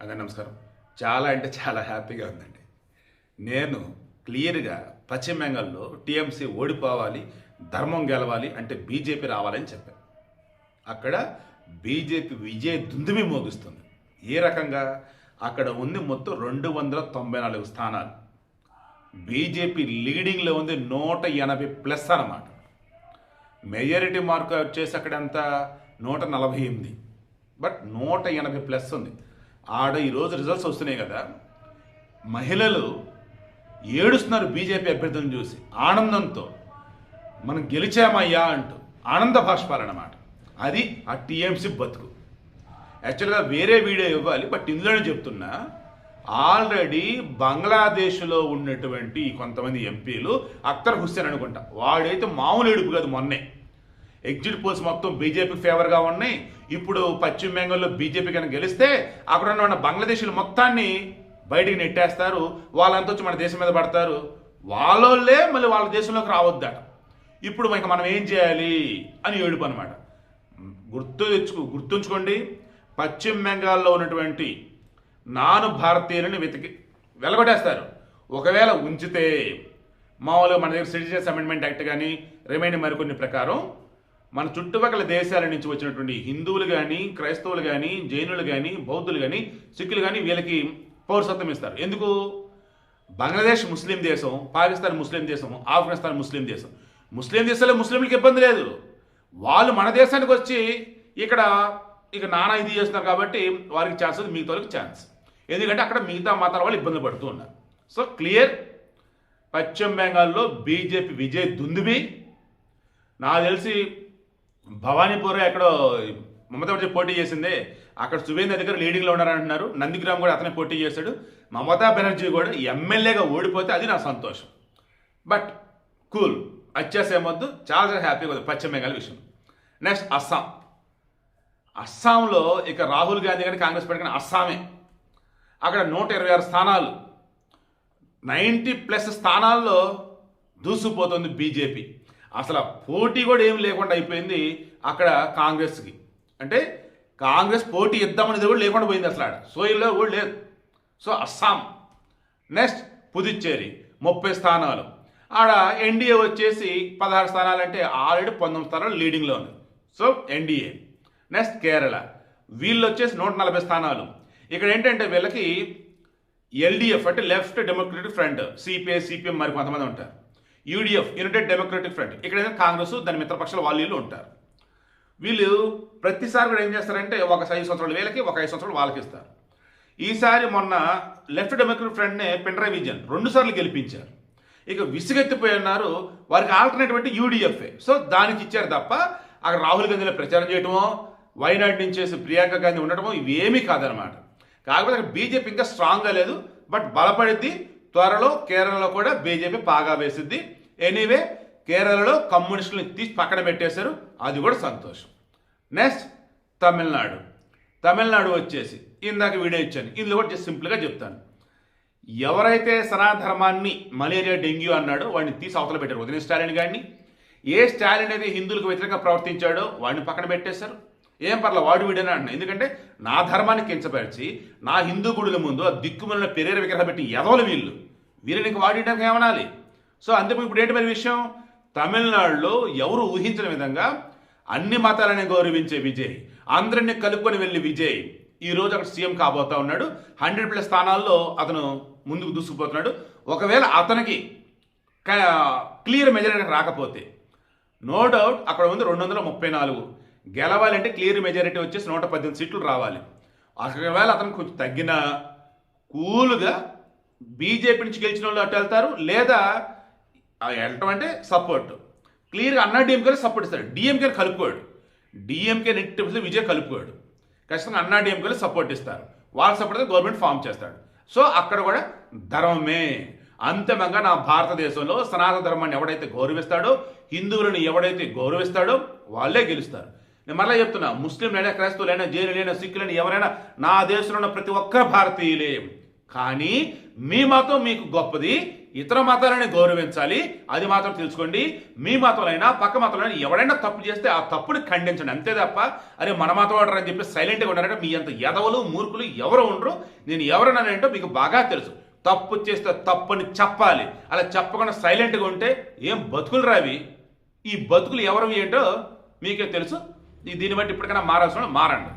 అందరికీ నమస్కారం. చాలా అంటే చాలా హ్యాపీగా ఉందండి. నేను క్లియర్‌గా పశ్చిమ బెంగాల్‌లో టీఎంసీ ఓడిపోవాలి, ధర్మం గెలవాలి అంటే బీజేపీ రావాలని చెప్పాను. అక్కడ బీజేపీ విజయ దుందుభి మోగిస్తుంది. ఏ రకంగా? అక్కడ ఉంది మొత్తం 294 స్థానాలు. బీజేపీ లీడింగ్‌లో ఉంది 180+ అన్నమాట. మెజారిటీ మార్క్ వచ్చేసి అక్కడ ఎంత 148, బట్ 180+ ఉంది. ఆడ ఈరోజు రిజల్ట్స్ వస్తున్నాయి కదా, మహిళలు ఏడుస్తున్నారు బీజేపీ అభ్యర్థులను చూసి ఆనందంతో. మనం గెలిచామయ్యా అంటూ ఆనంద భాష్పాలన్నమాట. అది ఆ టీఎంసీ బతుకు. యాక్చువల్గా వేరే వీడియో ఇవ్వాలి, బట్ ఇందులోనే చెప్తున్నా. ఆల్రెడీ బంగ్లాదేశ్లో ఉన్నటువంటి కొంతమంది ఎంపీలు, అఖ్తర్ హుస్సేన్ అనుకుంటా, వాడైతే మామూలు ఏడుపు కాదు. మొన్నే ఎగ్జిట్ పోల్స్ మొత్తం బీజేపీ ఫేవర్గా ఉన్నాయి. ఇప్పుడు పశ్చిమ బెంగాల్లో బీజేపీ కనుక గెలిస్తే అక్కడ ఉన్న బంగ్లాదేశీలు మొత్తాన్ని బయటికి నెట్టేస్తారు, వాళ్ళంతా వచ్చి మన దేశం మీద పడతారు, వాళ్ళోళ్ళే మళ్ళీ వాళ్ళ దేశంలోకి రావద్దట. ఇప్పుడు ఇంకా మనం ఏం చేయాలి అని ఏడుపు అనమాట. గుర్తుంచుకోండి, పశ్చిమ బెంగాల్లో ఉన్నటువంటి నాను భారతీయులని వెలగొట్టేస్తారు. ఒకవేళ ఉంచితే మామూలుగా మన దగ్గర సిటిజన్స్ అమెండ్మెంట్ యాక్ట్ కానీ రిమైనింగ్ మరికొన్ని ప్రకారం మన చుట్టుపక్కల దేశాల నుంచి వచ్చినటువంటి హిందువులు కానీ, క్రైస్తవులు కానీ, జైనులు కానీ, బౌద్ధులు కానీ, సిక్కులు కానీ వీళ్ళకి పౌరసత్వం ఇస్తారు. ఎందుకు? బంగ్లాదేశ్ ముస్లిం దేశం, పాకిస్తాన్ ముస్లిం దేశం, ఆఫ్ఘనిస్తాన్ ముస్లిం దేశం. ముస్లిం దేశాల్లో ముస్లింలకు ఇబ్బంది లేదు. వాళ్ళు మన దేశానికి వచ్చి ఇక నానా ఇది చేస్తున్నారు కాబట్టి వారికి ఛాన్స్ ఉంది, మిగతా వాళ్ళకి ఛాన్స్. ఎందుకంటే అక్కడ మిగతా మతాల వాళ్ళు ఇబ్బందులు పడుతూ ఉన్నారు. సో క్లియర్, పశ్చిమ బెంగాల్లో బీజేపీ విజయ్ దుందుబి. నాకు తెలిసి భవానీపూర్ ఎక్కడో మమతా బెనర్జీ పోటీ చేసిందే, అక్కడ సువేంద్ర దగ్గర లీడింగ్లో ఉన్నారంటున్నారు. నందిగ్రామ్ కూడా అతనే పోటీ చేశాడు. మమతా బెనర్జీ కూడా ఎమ్మెల్యేగా ఓడిపోతే అది నా సంతోషం. బట్ కూల్, వచ్చేసేమొద్దు, చాలా చాలా హ్యాపీగా ఉంది పశ్చిమ బెంగాల్ విషయం. నెక్స్ట్ అస్సాంలో ఇక రాహుల్ గాంధీ కానీ కాంగ్రెస్ పార్టీ కానీ అస్సామే. అక్కడ 126 స్థానాలు, 90+ స్థానాల్లో దూసుకుపోతుంది బీజేపీ. అసలు పోటీ కూడా ఏం లేకుండా అయిపోయింది అక్కడ కాంగ్రెస్కి. అంటే కాంగ్రెస్ పోటీ ఇద్దామనేది కూడా లేకుండా పోయింది అసలు ఆడ. సోయిల్లో కూడా లేదు. సో అస్సాం. నెక్స్ట్ పుదుచ్చేరి 30 స్థానాలు. ఆడ ఎన్డీఏ వచ్చేసి 16 స్థానాలు, అంటే ఆల్రెడీ 19 స్థానాలు లీడింగ్లో ఉంది. So NDA. నెక్స్ట్ కేరళ, వీళ్ళు వచ్చేసి 140 స్థానాలు. ఇక్కడ ఏంటంటే వీళ్ళకి ఎల్డీఎఫ్ అంటే left democratic front, CPI, CPM మరి కొంతమంది ఉంటారు. యూడిఎఫ్ యునైటెడ్ డెమోక్రటిక్ ఫ్రంట్, ఇక్కడ కాంగ్రెస్ దాని మిత్రపక్షాల వాళ్ళు ఉంటారు. వీళ్ళు ప్రతిసారి కూడా ఏం చేస్తారంటే ఒక 5 సంవత్సరాలు వీళ్ళకి, ఒక 5 సంవత్సరాలు వాళ్ళకి ఇస్తారు. ఈసారి మొన్న లెఫ్ట్ డెమోక్రటిక్ ఫ్రంట్నే పినరాయి విజయన్ 2 సార్లు గెలిపించారు. ఇక విసుగెత్తిపోయి ఉన్నారు, వారికి ఆల్టర్నేటివ్ అంటే యూడిఎఫ్ఏ. సో దానికి ఇచ్చారు తప్ప అక్కడ రాహుల్ గాంధీలో ప్రచారం చేయటమో, వైనాడు నుంచి ప్రియాంక గాంధీ ఉండటమో ఇవేమీ కాదనమాట. కాకపోతే అక్కడ బీజేపీ ఇంకా స్ట్రాంగ్గా లేదు, బట్ బలపడిద్ది. త్వరలో కేరళలో కూడా బీజేపీ పాగా వేసిద్ది. ఎనీవే, కేరళలో కమ్యూనిస్టులను తీసి పక్కన పెట్టేశారు, అది కూడా సంతోషం. నెక్స్ట్ తమిళనాడు వచ్చేసి ఇందాక వీడియో ఇచ్చాను, ఇందులో కూడా జస్ట్ సింపుల్గా చెప్తాను. ఎవరైతే సనాధర్మాన్ని మలేరియా డెంగ్యూ అన్నాడో వాడిని తీసి అవతల పెట్టారు. ఉదయం స్టాలిన్ గారిని, ఏ స్టాలిన్ అయితే హిందువులకు వ్యతిరేకంగా ప్రవర్తించాడో వాడిని పక్కన పెట్టేశారు. ఏం పర్ల వాడు వీడని అంటున్నాను. ఎందుకంటే నా ధర్మాన్ని కించపరిచి నా హిందూ గుడుల ముందు ఆ దిక్కుమల పెరేర విగ్రహం పెట్టి ఎదవలు వీళ్ళని వాడడానికి ఏమనాలి? సో అందుకు ఇప్పుడు ఏంటి మరి విషయం, తమిళనాడులో ఎవరు ఊహించిన విధంగా అన్ని మతాలని గౌరవించే విజయ్, అందరినీ కలుపుకొని వెళ్ళి విజయ్ ఈరోజు అక్కడ సీఎం కాబోతా ఉన్నాడు. 100+ స్థానాల్లో అతను ముందుకు దూసుకుపోతున్నాడు. ఒకవేళ అతనికి క్లియర్ మెజారిటీ రాకపోతే నో డౌట్ అక్కడ ఉంది 234. గెలవాలంటే క్లియర్ మెజారిటీ వచ్చేసి 118 సీట్లు రావాలి. ఒకవేళ అతను కొంచెం తగ్గిన కూల్గా బీజేపీ నుంచి గెలిచిన వాళ్ళు అటు వెళ్తారు, లేదా వెళ్ళటం అంటే సపోర్ట్ క్లియర్గా అన్నా డిఎంకేలో సపోర్ట్ ఇస్తారు. డిఎంకేని కలుపుకోడు, డిఎంకే నెట్ విజయ్ కలుపుకోడు. ఖచ్చితంగా అన్నా డిఎంకేలో సపోర్ట్ ఇస్తారు. వాళ్ళు సపోర్ట్ అయితే గవర్నమెంట్ ఫామ్ చేస్తాడు. సో అక్కడ కూడా ధర్మమే. అంతిమంగా నా భారతదేశంలో సనాతన ధర్మాన్ని ఎవడైతే గౌరవిస్తాడో, హిందువులను ఎవడైతే గౌరవిస్తాడో వాళ్ళే గెలుస్తారు. నేను మళ్ళీ చెప్తున్నా, ముస్లింలైనా, క్రైస్తవులైనా, జైనులైనా, సిక్కులైనా, ఎవరైనా నా దేశంలో ఉన్న ప్రతి ఒక్క భారతీయులే. కానీ మీ మతం మీకు గొప్పది, ఇతర మతాలని గౌరవించాలి, అది మాత్రం తెలుసుకోండి. మీ మతంలో పక్క మతంలో ఎవరైనా తప్పు చేస్తే ఆ తప్పుని ఖండించండి, అంతే తప్ప అరే మన మతం వాడరు అని చెప్పి సైలెంట్గా ఉన్నారంటే మీ అంత ఎదవలు మూర్ఖులు ఎవరు ఉండరు. నేను ఎవరన్నానంటో మీకు బాగా తెలుసు. తప్పు చేస్తే తప్పని చెప్పాలి, అలా చెప్పకుండా సైలెంట్గా ఉంటే ఏం బతుకులు రావి. ఈ బతుకులు ఎవరు ఏంటో మీకే తెలుసు. దీన్ని బట్టి ఇప్పటికైనా మారాల్సిన మారండి.